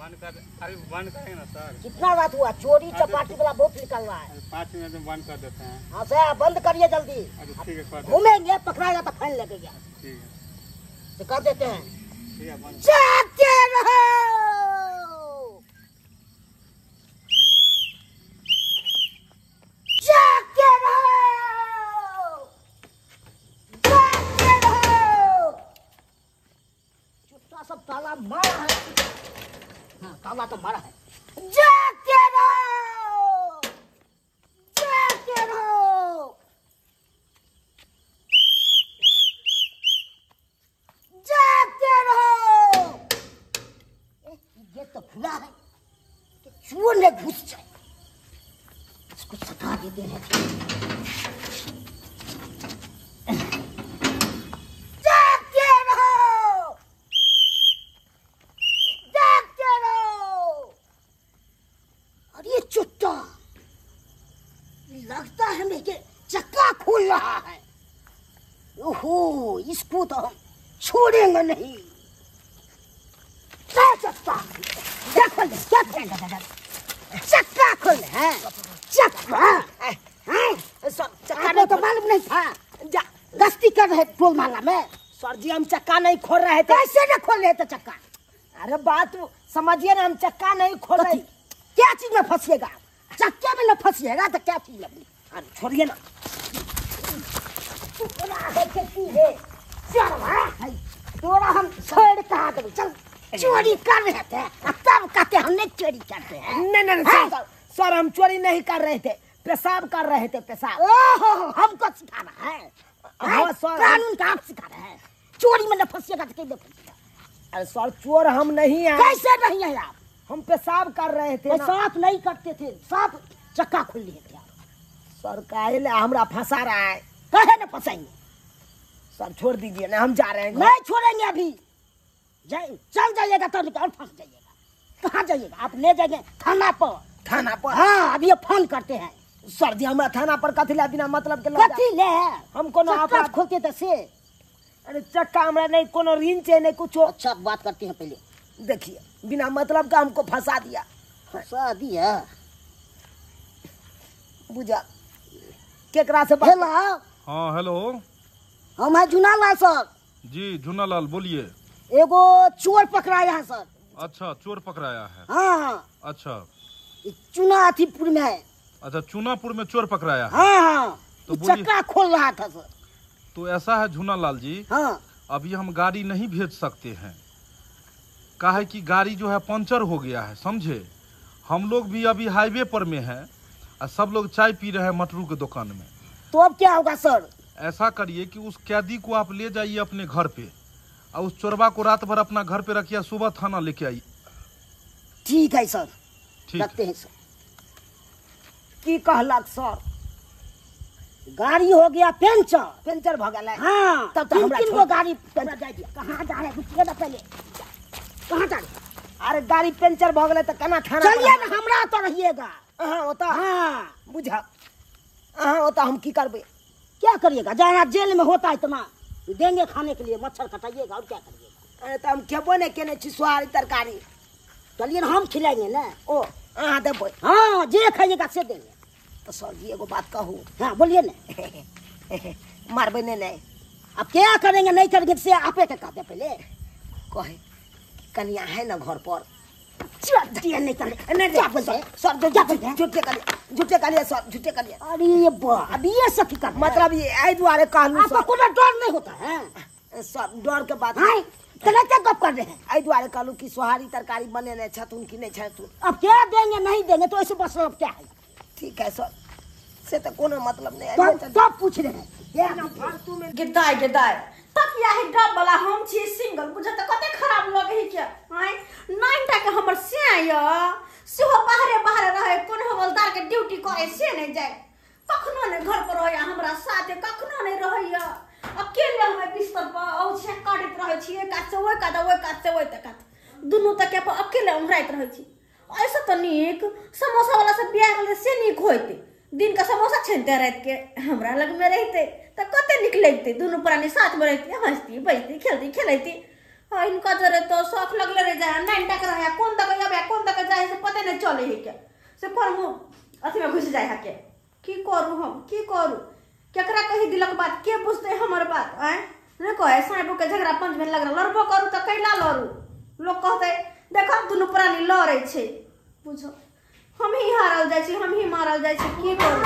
बंद कर, अरे बंद करेंगे ना सर। कितना बात हुआ? चोरी चपाटी वाला बहुत निकल रहा है। 5 मिनट में बंद कर देते हैं। हाँ सर बंद करिए जल्दी। अच्छा ठीक है, घूमेंगे पकड़ाएगा तो फाइन लगेगा। ठीक है तो कर देते हैं। ठीक है बंद। जाते रहो, जाते रहो, जाते रहो। चुट्टा सब ताला मारा है। हाँ ताला तो मारा है। जाते रहो, जाते रहो, जाते रहो। ये तो खुला है कि चोर ने घुस जाए। इसको सता देते हैं। जाते रहो, जाते रहो। और ये चुट्टा लगता है मेरे चक्का खोल रहा है। ओहो इसको तो हम छोड़ेंगे नहीं। चक्का खोल दे, चक्का खोल है। चक्का नहीं तो मालूम नहीं था। गश्ती कर रहे टोल माला में। सर जी हम चक्का नहीं खोल रहे थे। कैसे न खोल रहे थे चक्का? अरे बात समझिए ना, हम चक्का नहीं खोल रहे। क्या चीज में फंसिएगा? चक्के में न फंसिएगा तो क्या चीज लगनी? अरे छोड़िए ना। तोरा हम छोड़ कहा दे। चल चोरी कर रहे थे तब कहते हमने चोरी करते हैं। नहीं सर हम चोरी नहीं कर रहे थे, पेशाब कर रहे थे। पेशाब ओहो हमको सिखा रहा है। कानून का आप सिखा रहे हैं। चोरी में न फंसिएगा तो कैसे फंसिएगा? अरे सर चोर हम नहीं है। कैसे नहीं है आप? हम पेशाब कर रहे थे। साफ नहीं करते थे, साफ चक्का खोल लिए थे। सर काहे हमरा फंसा रहा है? कहे न फंसाएंगे? सर छोड़ दीजिए ना, हम जा रहे हैं। नहीं छोड़ेंगे अभी। चल जाइएगा तो और फंस जाइएगा। कहाँ जाइएगा? आप ले जाएंगे थाना पर। थाना पर? हाँ अभी फोन करते हैं। सर जी हमारा थाना पर कथी ले बिना मतलब के कथी ले? हम कोनो अपराध खोलते थे से? अरे चक्का हमरा नहीं कोनो रिंच है नहीं कुछ। अच्छा बात करते हैं पहले। देखिए बिना मतलब का हमको फंसा दिया। फंसा दिया? बुझा केकरा से? हेलो। हाँ हेलो। हम है जूनालाल सर। जी जूनालाल बोलिए। एगो चोर पकड़ाया है सर। अच्छा चोर पकड़ाया है? हाँ। अच्छा चुनाथीपुर में है। अच्छा चुनापुर में चोर पकड़ाया है? हाँ तो चक्का खोल रहा था सर। तो ऐसा है जूनालाल जी। हाँ अभी हम गाड़ी नहीं भेज सकते हैं। काहे कि गाड़ी जो है पंचर हो गया है, समझे। हम लोग भी अभी हाईवे पर में हैं और सब लोग चाय पी रहे हैं मटरू के दुकान में। तो अब क्या होगा सर? ऐसा करिए कि उस कैदी को आप ले जाइए अपने घर पे और उस चोरबा को रात भर अपना घर पे रखिए, सुबह थाना लेके आइए। ठीक है सर। ठीक रखते हैं सर। की कहलक सर? गाड़ी हो गया पेंचर। पेंचर भ गया। हाँ तब तो हमरा को गाड़ी कहाँ जा रहे रुकिए ना पहले। कहाँ जा रहे? अरे गाड़ी पेंचर भ गया तो कना थाना? चलिए ना हमरा तो रहिएगा। हाँ होता। हाँ बुझा। हाँ होता हम की करबे? क्या करिएगा? जहाँ जेल में होता है इतना देंगे खाने के लिए, मच्छर कटाइएगा और क्या करिएगा? अरे तो हम खेबो नहीं केने छिसुआरी तरकारी। चलिए ना हम खिलाएंगे ना। ओ हाँ देबो। हाँ जे खाइएगा से देंगे। तो सर जी एगो बात कहूँ। हाँ बोलिए ना। मारबे नहीं। अब क्या करेंगे? नहीं करेंगे से आपे के कहते पहले कहे कन्या है ना घर पर। नहीं सर झूठे करिए सर, झूठे करिए। अरे अब ये सब कर मतलब ये आई द्वारे कहलू आपको कोनो डर नहीं होता है? सब डर के बात है क्या गप कर रहे हैं? आई द्वारे कहलू कि सोहारी तरकारी बने नहीं छतुन की नहीं छतुन। अब क्या देंगे नहीं देंगे तो ऐसे बस अब क्या है? ठीक है सर से तो कोनो मतलब नहीं है। तो पूछ रहे हैं ये ना फालतू में गिदाय तक यही डब वाला हम छी सिंगल बुझे त कते खराब लगे है क्या? हाय नाइनटा के हमर से आया सेहो बाहरे रहे कोन हवलदार के ड्यूटी करे से नहीं जाए। कखनो ने घर पर रहया हमरा साथे, कखनो नहीं रहया। अकेले हमें बिस्तर पर औ छे काटत रहे छी। एक कात से ओय तक दुनु तक पे अकेले हम रहत रहे छी। ऐसा तो नीक समोसा वाला से बियाह वाला से नीक होइते। दिन का समोसा छनते रात के हमरा लग में रहते तो कते निक लगते। दोनों प्राणी साथ में रहती, हंसती बजती खेलती खेलती। इनका जरे तो शौक लगले रह जाए। नाइन टक रहा कौन तक चले है के से पर मु अथी में घुस जाए है के की करू हम की करू केकरा कही दिलक बात के पूछते हमर बात आए न कहे साइबो के झगड़ा पंच में लग रहा लड़बो करू त कैला लड़ू लोग कहते देखा दुनु प्राणी लड़े छे बुझो हम ही हारल जाय छी हम ही मारल जाय छी की करू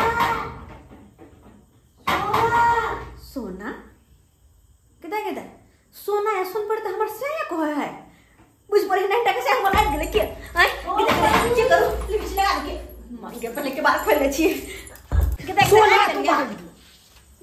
सोना किदा सोना है सुन पड़ते हमर से कहे है बुझ पड़ी नहीं टके से हम बोला गेले के आय की करू लिपस लगा के मार के पहले के बार खोल ले छी किदा सोना तू बाहर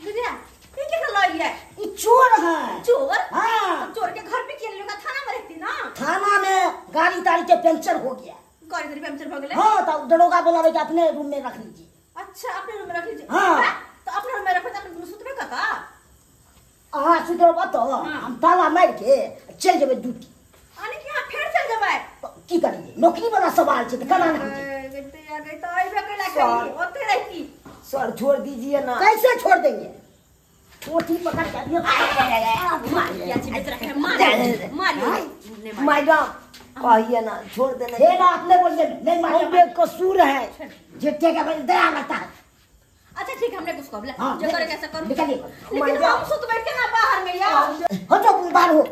बुझिया ये क्या कर लिया ये चोर है। चोर हाँ। चोर के घर पे किन लोग थाना में रहती ना थाना में गाड़ी ताड़ी के पंचर हो गया। गाड़ी तेरी पंचर हो गया हाँ तो दरोगा बोला कि अपने रूम में रख लीजिए। अच्छा अपने रूम में रख लीजिए हाँ। तो अपने रूम में रखो तो अपने सुतबे का हाँ सुधर बात हम ताला मार के चल जेबे ड्यूटी आने के यहाँ फिर चल जबाय तो की करिए नौकरी वाला सवाल छै तो कना ना गई आ गई तो आइबे कैला कही ओते रहती सर छोड़ दीजिए ना। कैसे छोड़ देंगे छोटी पकड़ के दियो मार या चिपच रखे मार मैडम कहिए ना छोड़ देना हे ना अपने बोलिए नहीं मारे बेकसूर है जेठे का दया लगता है। अच्छा ठीक है हमने कुछ बोला हाँ, जो करे कैसा करो निकलिए। लेकिन हम सुत बैठ के ना बाहर में यार हो तो बाहर हो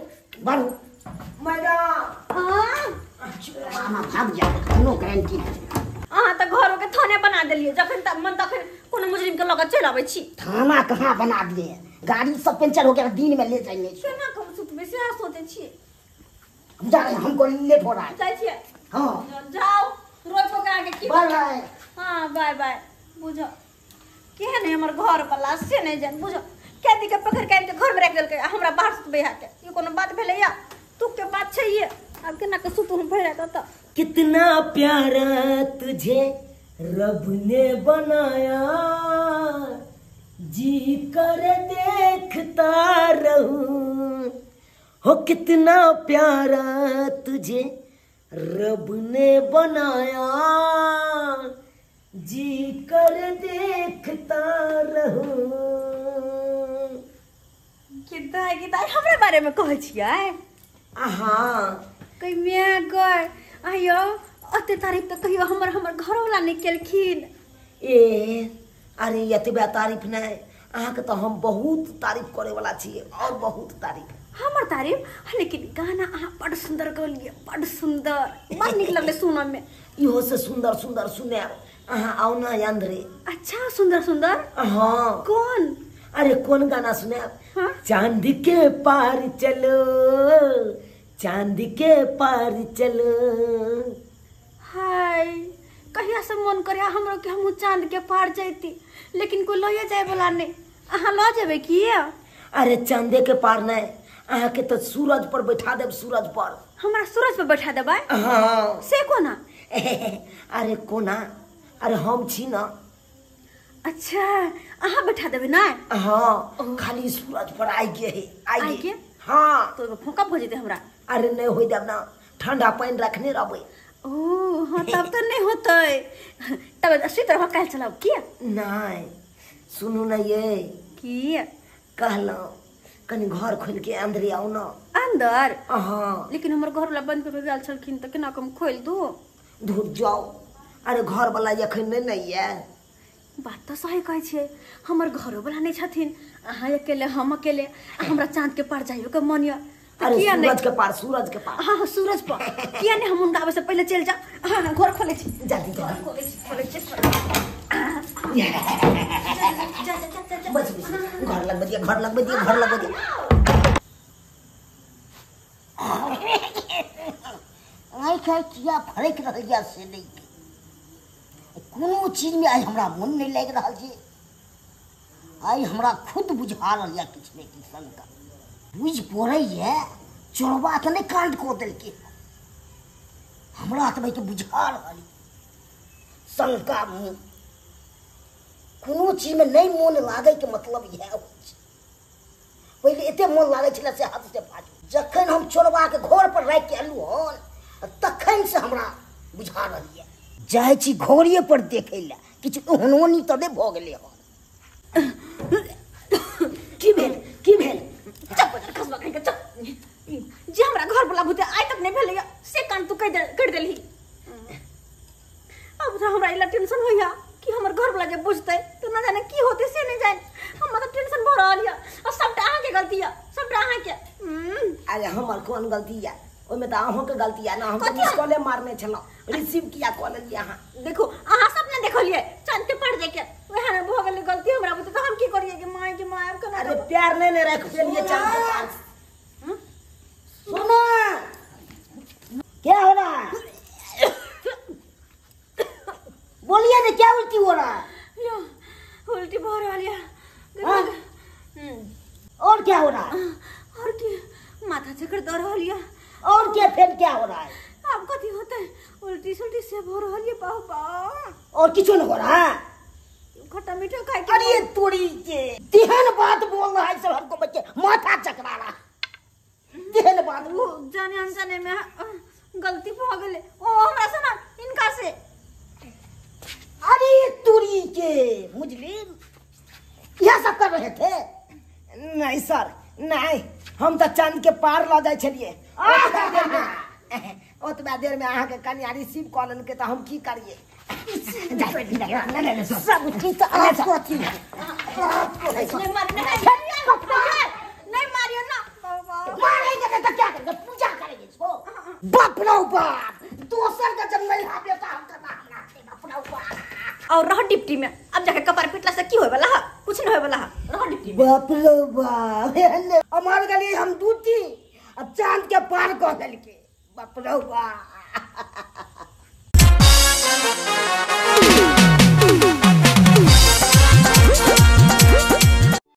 मैडम हां मामा भाग जा कोनो गारंटी नहीं। अहाँ त घरों के थाने बना देलिए जखन तक मन तखन कोनो मुजरिम के लगे चल आबै छी थाना कहाँ बना दिए गाड़ी सब पंचर हो गया दिन में ले जाएंगे। केना कम सुत बेसी हां सोचे छी हम जा रहे हैं हमको लेट हो रहा है। जाय छी हाँ जाओ रोज पकड़ा के की बाय बाय। हां बाय बाय बुझो केहन है हमर घर वाला से नहीं जान बुझो के दी के पकड़ के घर में रख देलके हमरा बाहर सुत बेहा के ये कोनो बात भेले या तू के बात छै ये अब केना के सुत हम भरा त कितना प्यारा तुझे रब ने बनाया जी कर देखता रहूं हो कितना प्यारा तुझे रब ने बनाया जी कर देखता रहूं। किदा हमरा बारे में कहै छियै हाँ कई मैं गए आयो अते तारीफ तो कहियो हमर घर वाला निकलखिन ए अरे एतबा तारीफ नहीं अहाँ के तो हम बहुत तारीफ करे वाला छी और बहुत तारीफ हमर तारीफ लेकिन गाना अहाँ बड़ सुंदर गौलिए बड़ सुंदर बड़ निक लगले सुनम में इहो से सुंदर सुंदर सुने अहाँ आओ ना अंदरे। अच्छा सुंदर सुंदर हाँ कौन अरे कौन गाना सुने हाँ? चांद के पार चलो चांद के पार चलो। हाय कहिया से मन करे हमरो के हम चांद के पार जैती लेकिन कोई लइए जाए वाला नहीं अहाँ ल जेबे की अरे चांदे के पार नहीं अहाँ के तो सूरज पर बैठा देब सूरज पर। हमरा सूरज पर बैठा देबै हाँ से कोना अरे कोना अरे हम छी ना। अच्छा अहाँ बैठा देबै ना हाँ खाली सूरज पर आई के आई के हाँ तो फूका भो जेते हमरा अरे नहीं हो देब ना ठंडा पानी रखने रहबै। ओ हाँ तब तो नहीं होते तब अस्सी तरह काल चलाओ किया नहीं सुनू ना ये किया कहलौं कनी घर खोल के अंदर आओ ना अंदर हाँ लेकिन हमर घर वाला बंद करके गेल छलखिन त केना कम खोल दू धूप जाओ अरे घर वाला एखन नहीं है। बात तो सही कहै छियै हमर घरो वाला नहीं छथिन अहाँ अकेले हम अकेले हमरा चांद के पार जाइयो के मन या अरे किया नहीं सूरज के पार सूरज के पार हाँ सूरज पर किया नहीं हम मुंडा आवे से पहले चल जा हाँ घर खोले छी जल्दी जल्दी खोले छी बस घर लग बदिया घर लग बदिया घर लग बदिया। आई खाए किया फरक रह गया से नहीं कोनो चीज में आई हमरा मन नहीं लग रहा छै आई हमरा खुद बुझा रहा है किछ ने किछ शंका बुझ पड़े है चोरबा तो नहीं कांड को दिल के हमरा तो भाई के बुझा रहा शंका में कोनो चीज में नहीं मन लागे के मतलब यह हो पहले एते मन लागे छले से हाथ से फाट जखन हम चोरबा के घर पर राख के अलू हन तखन से हमरा बुझा रही है जाय छी घोड़िए पर देखे ला किछ ओहनोनी तो नहीं भ गेले हन की भेल चप खसबा कहीं के चप जे हमरा घर वाला भूते आज तक नहीं भेले से कान तू कर देली अब तो हमरा इला टेंशन होइया कि हमर घर वाला जे बुझते तो ना जाने की होते से नहीं जाने। हम तो टेंशन भ रहल या और सबटा अहाँ के गलती है, सबटा अहाँ के। अरे हमर कौन गलती है? ओमे त अहों के गलती है ना, हम मिस कॉले मारने छलो, रिसीव किया कॉल लिया अहाँ। देखो अहाँ सब ने देखलिए चलते पड़ जाए के वह ना भ गेल गलती हमरा बुते तो हम की करिए कि माय के माय के ना। अरे प्यार ने रख पेलिए चांद के पास। सुनो क्या हो रहा है? बोलिए ना क्या उल्टी हो रहा है? यो उल्टी भ रहल या। हाँ? और क्या हो रहा है? और की माथा चक्कर दर रहल या। और क्या फिर क्या हो रहा है? अब कथी होते उल्टी सुल्टी से भ रहल या बाबा। और किछु न हो रहा है? खट्टा मीठा खाए के। अरे तोरी के तिहन बात बोल रहा है सब हमको बच्चे माथा चकरा रहा। तिहन बात वो जाने अनजाने में गलती भ गेले ओ हमरा से ना इनका से। अरे तोरी के मुजलिम यह सब कर रहे थे? नहीं सर नहीं, हम तो चांद के पार ला जाए छलिए। ओतबा देर में अहाँ के कन्या रिसीव कॉलन के तो हम की करिए? सब चीज तो आपको थी। नहीं मारियो ना बाबा। मारेंगे तो क्या करेंगे? पूजा करेंगे इसको। बाप रे बाप, दोसर का जब नहीं हाथ देता हम करना हमरा बाप रे बाप। और रह डिप्टी में अब जाके कपार पिटला से की होय वाला है? कुछ नहीं होय वाला है। रह डिप्टी में। बाप रे बाप, हमार गली हम दूती अब चांद के पार कह देलके। बाप रे बाप।